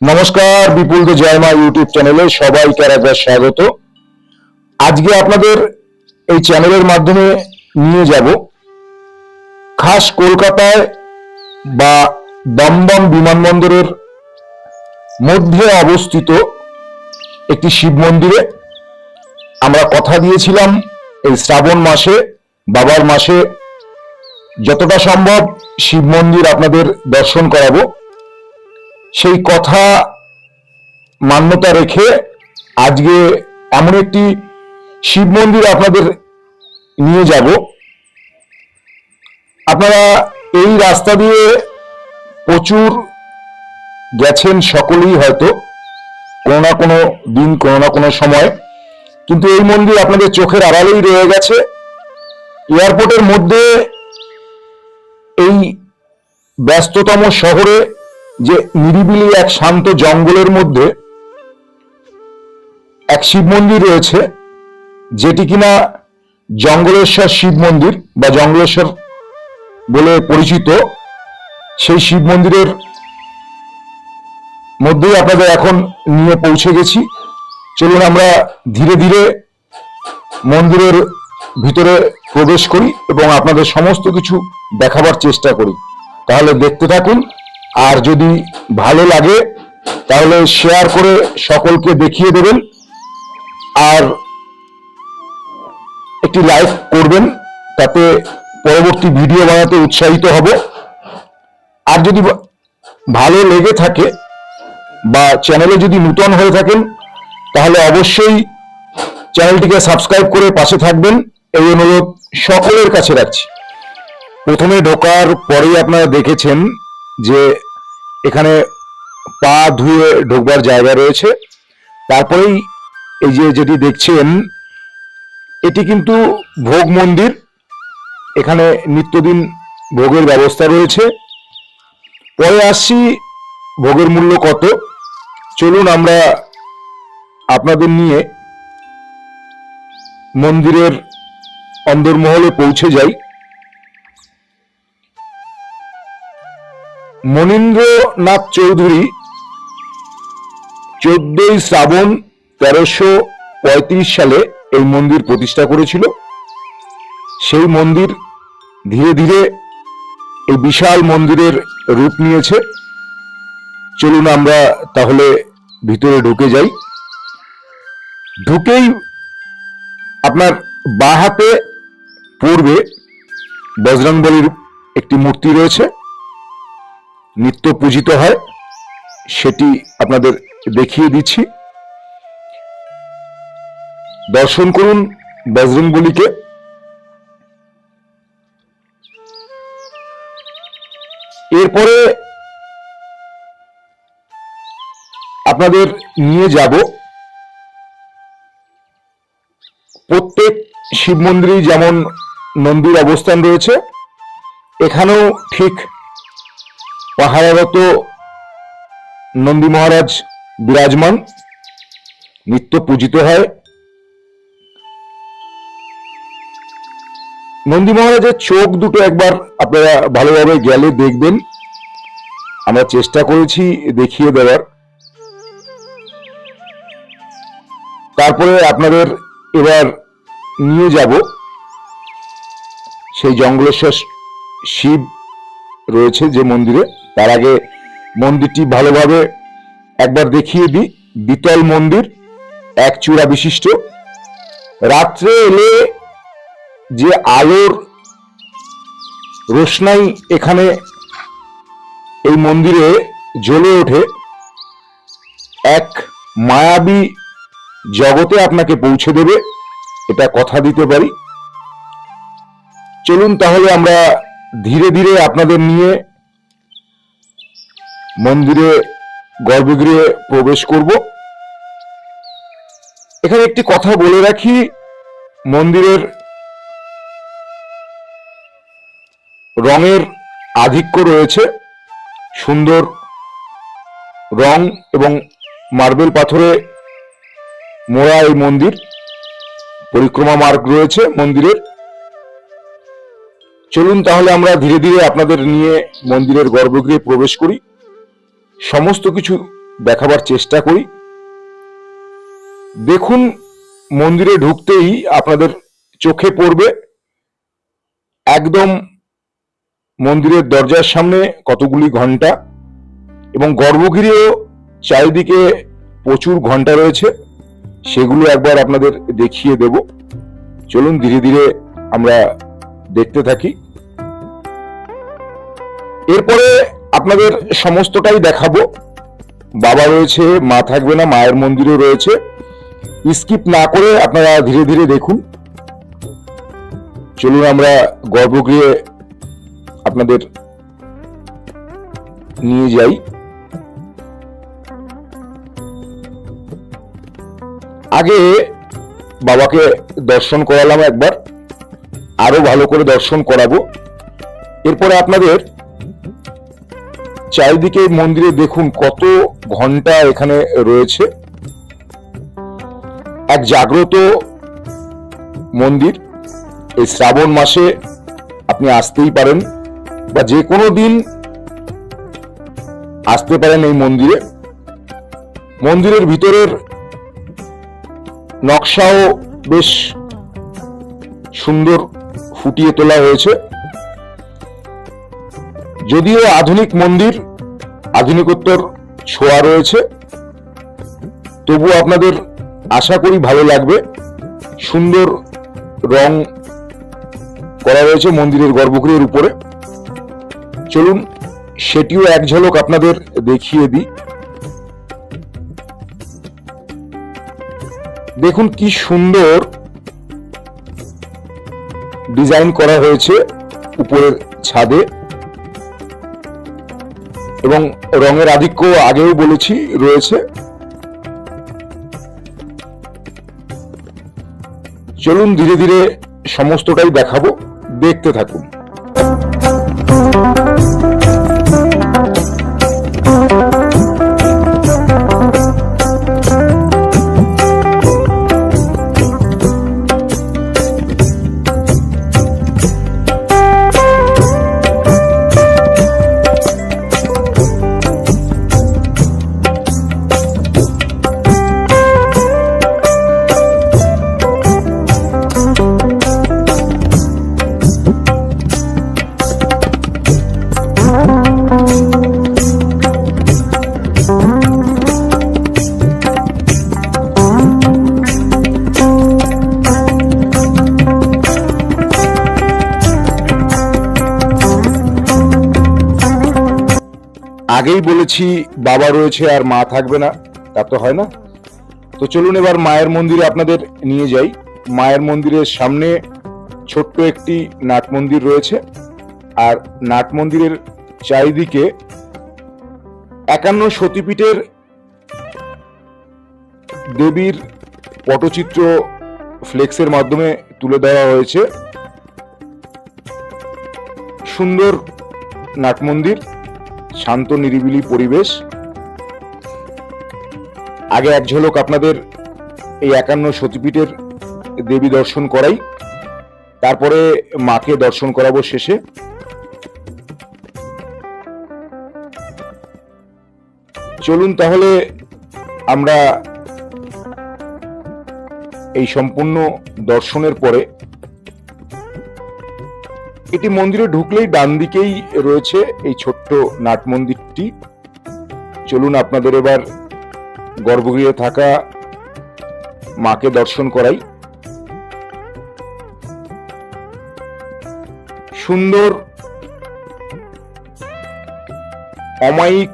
নমস্কার, বিপুল দে জয়মা ইউটিউব চ্যানেলে সবাইকে একবার স্বাগত। আজকে আপনাদের এই চ্যানেলের মাধ্যমে নিয়ে যাব খাস কলকাতায় বা দমদম বিমানবন্দরের মধ্যে অবস্থিত একটি শিব মন্দিরে। আমরা কথা দিয়েছিলাম এই শ্রাবণ মাসে, বাবার মাসে যতটা সম্ভব শিব মন্দির আপনাদের দর্শন করাবো। সেই কথা মান্যতা রেখে আজকে এমন একটি শিব মন্দির আপনাদের নিয়ে যাব। আপনারা এই রাস্তা দিয়ে প্রচুর গেছেন সকলেই, হয়তো কোনো না কোনো দিন কোনো না কোনো সময়, কিন্তু এই মন্দির আপনাদের চোখের আড়ালেই রয়ে গেছে। এয়ারপোর্টের মধ্যে এই ব্যস্ততম শহরে যে নিরিবিলি এক শান্ত জঙ্গলের মধ্যে এক শিব মন্দির রয়েছে, যেটি কিনা জঙ্গলেশ্বর শিব মন্দির বা জঙ্গলেশ্বর বলে পরিচিত। সেই শিব মন্দিরের মধ্যেই আপনাদের এখন নিয়ে পৌঁছে গেছি। চলুন আমরা ধীরে ধীরে মন্দিরের ভিতরে প্রবেশ করি এবং আপনাদের সমস্ত কিছু দেখাবার চেষ্টা করি। তাহলে দেখতে থাকুন, আর যদি ভালো লাগে তাহলে শেয়ার করে সকলকে দেখিয়ে দেবেন, আর একটি লাইক করবেন, তাতে পরবর্তী ভিডিও বানাতে উৎসাহিত হব। আর যদি ভালো লেগে থাকে বা চ্যানেলে যদি নতুন হয়ে থাকেন তাহলে অবশ্যই চ্যানেলটিকে সাবস্ক্রাইব করে পাশে থাকবেন, এই অনুরোধ সকলের কাছে রাখছি। প্রথমে ঢোকার পরেই আপনারা দেখেছেন যে এখানে পা ধুয়ে ঢোকবার জায়গা রয়েছে। তারপরেই এই যে যেটি দেখছেন, এটি কিন্তু ভোগ মন্দির। এখানে নিত্যদিন ভোগের ব্যবস্থা রয়েছে। পরে আসছি ভোগের মূল্য কত। চলুন আমরা আপনাদের নিয়ে মন্দিরের অন্দরমহলে পৌঁছে যাই। মনীন্দ্রনাথ চৌধুরী 14ই শ্রাবণ 1335 সালে এই মন্দির প্রতিষ্ঠা করেছিল। সেই মন্দির ধীরে ধীরে এই বিশাল মন্দিরের রূপ নিয়েছে। চলুন আমরা তাহলে ভিতরে ঢুকে যাই। ঢুকেই আপনার বাঁ হাতে পূর্বে বজরংবলীর একটি মূর্তি রয়েছে, নিত্য পূজিত হয়, সেটি আপনাদের দেখিয়ে দিচ্ছি। দর্শন করুন বজরংবলীকে। এরপরে আপনাদের নিয়ে যাব প্রত্যেক শিব মন্দিরেই যেমন নন্দীর অবস্থান রয়েছে, এখানেও ঠিক পাহারারত নন্দী মহারাজ বিরাজমান, নিত্য পূজিত হয়। নন্দী মহারাজের চোখ দুটো একবার আপনারা ভালোভাবে গেলে দেখবেন, আমরা চেষ্টা করেছি দেখিয়ে দেওয়ার। তারপরে আপনাদের এবার নিয়ে যাব সেই জঙ্গলেশ্বর শিব রয়েছে যে মন্দিরে। তার আগে মন্দিরটি ভালোভাবে একবার দেখিয়ে দিই। দ্বিতল মন্দির, এক চূড়া বিশিষ্ট। রাত্রে এলে যে আলোর রোশনাই এখানে এই মন্দিরে জ্বলে ওঠে, এক মায়াবী জগতে আপনাকে পৌঁছে দেবে, এটা কথা দিতে পারি। চলুন তাহলে আমরা ধীরে ধীরে আপনাদের নিয়ে মন্দিরে গর্ভগৃহে প্রবেশ করব। এখানে একটি কথা বলে রাখি, মন্দিরের রঙের আধিক্য রয়েছে। সুন্দর রং এবং মার্বেল পাথরে মোড়া এই মন্দির। পরিক্রমা মার্গ রয়েছে মন্দিরের। চলুন তাহলে আমরা ধীরে ধীরে আপনাদের নিয়ে মন্দিরের গর্ভগৃহে প্রবেশ করি। সমস্ত কিছু দেখাবার চেষ্টা করি। দেখুন, মন্দিরে ঢুকতেই আপনাদের চোখে পড়বে একদম মন্দিরের দরজার সামনে কতগুলি ঘন্টা, এবং গর্ভগৃহেও চারিদিকে প্রচুর ঘন্টা রয়েছে, সেগুলো একবার আপনাদের দেখিয়ে দেব। চলুন ধীরে ধীরে আমরা দেখতে থাকি। এরপরে আপনাদের সমস্তটাই দেখাবো। বাবা রয়েছে, মা থাকবে না, মায়ের মন্দিরও রয়েছে। স্কিপ না করে আপনারা ধীরে ধীরে দেখুন। চলুন আমরা গর্ভগৃহে আপনাদের নিয়ে যাই। আগে বাবাকে দর্শন করালাম একবার, আরো ভালো করে দর্শন করাবো। এরপরে আপনাদের চারিদিকে মন্দিরে দেখুন কত ঘন্টা এখানে রয়েছে। এক জাগ্রত মন্দির। এই শ্রাবণ মাসে আপনি আসতেই পারেন, বা যে কোনো দিন আসতে পারেন এই মন্দিরে। মন্দিরের ভিতরের নকশাও বেশ সুন্দর ফুটিয়ে তোলা হয়েছে। যদিও আধুনিক মন্দির, আধুনিকোত্তর ছোঁয়া রয়েছে, তবু আপনাদের আশা করি ভালো লাগবে। সুন্দর রং করা রয়েছে মন্দিরের গর্ভগৃহের উপরে। চলুন সেটিও এক ঝলক আপনাদের দেখিয়ে দিই। দেখুন কি সুন্দর ডিজাইন করা হয়েছে উপরের ছাদে, এবং রঙের আধিক্য আগেও বলেছি রয়েছে। চলুন ধীরে ধীরে সমস্তটাই দেখাবো, দেখতে থাকুন। আগেই বলেছি বাবা রয়েছে আর মা থাকবে না, তা তো হয় না। তো চলুন এবার মায়ের মন্দিরে আপনাদের নিয়ে যাই। মায়ের মন্দিরের সামনে ছোট্ট একটি নাট মন্দির রয়েছে, আর নাট মন্দিরের চারিদিকে 51 সতীপীঠের দেবীর পটচিত্র ফ্লেক্সের মাধ্যমে তুলে দেওয়া হয়েছে। সুন্দর নাট মন্দির, শান্ত নিরিবিলি পরিবেশ। আগে এক ঝলক আপনাদের এই 51 সতীপীঠের দেবী দর্শন করাই, তারপরে মাকে দর্শন করাবো শেষে। চলুন তাহলে আমরা এই সম্পূর্ণ দর্শনের পরে, এটি মন্দিরে ঢুকলেই ডান দিকেই রয়েছে এই ছোট্ট নাট মন্দিরটি। চলুন আপনাদের এবার গর্ভগৃহে থাকা মাকে দর্শন করাই। সুন্দর অমায়িক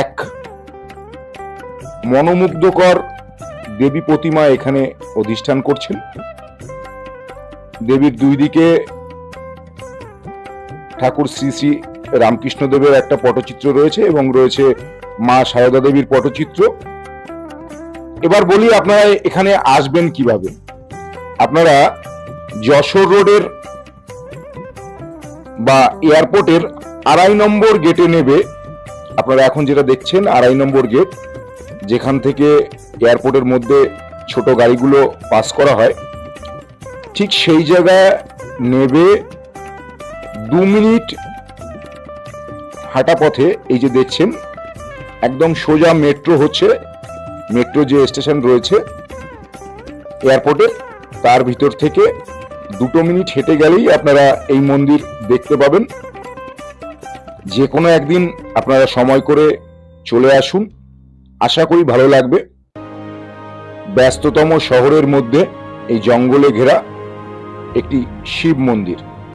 এক মনোমুগ্ধকর দেবী প্রতিমা এখানে অধিষ্ঠান করছেন। দেবীর দুই দিকে ঠাকুর শ্রী শ্রী রামকৃষ্ণদেবের একটা পটচিত্র রয়েছে, এবং রয়েছে মা সারদা দেবীর পটচিত্র। এবার বলি আপনারা এখানে আসবেন কিভাবে। আপনারা যশোর রোডের বা এয়ারপোর্টের 2.5 নম্বর গেটে নেবে। আপনারা এখন যেটা দেখছেন 2.5 নম্বর গেট, যেখান থেকে এয়ারপোর্টের মধ্যে ছোট গাড়িগুলো পাস করা হয়, ঠিক সেই জায়গায় নেবে 2 মিনিট হাঁটা পথে এই যে দেখছেন একদম সোজা মেট্রো হচ্ছে, মেট্রো যে স্টেশন রয়েছে এয়ারপোর্টে, তার ভিতর থেকে 2 মিনিট হেঁটে গেলেই আপনারা এই মন্দির দেখতে পাবেন। যে কোনো একদিন আপনারা সময় করে চলে আসুন, আশা করি ভালো লাগবে। ব্যস্ততম শহরের মধ্যে এই জঙ্গলে ঘেরা একটি শিব মন্দির।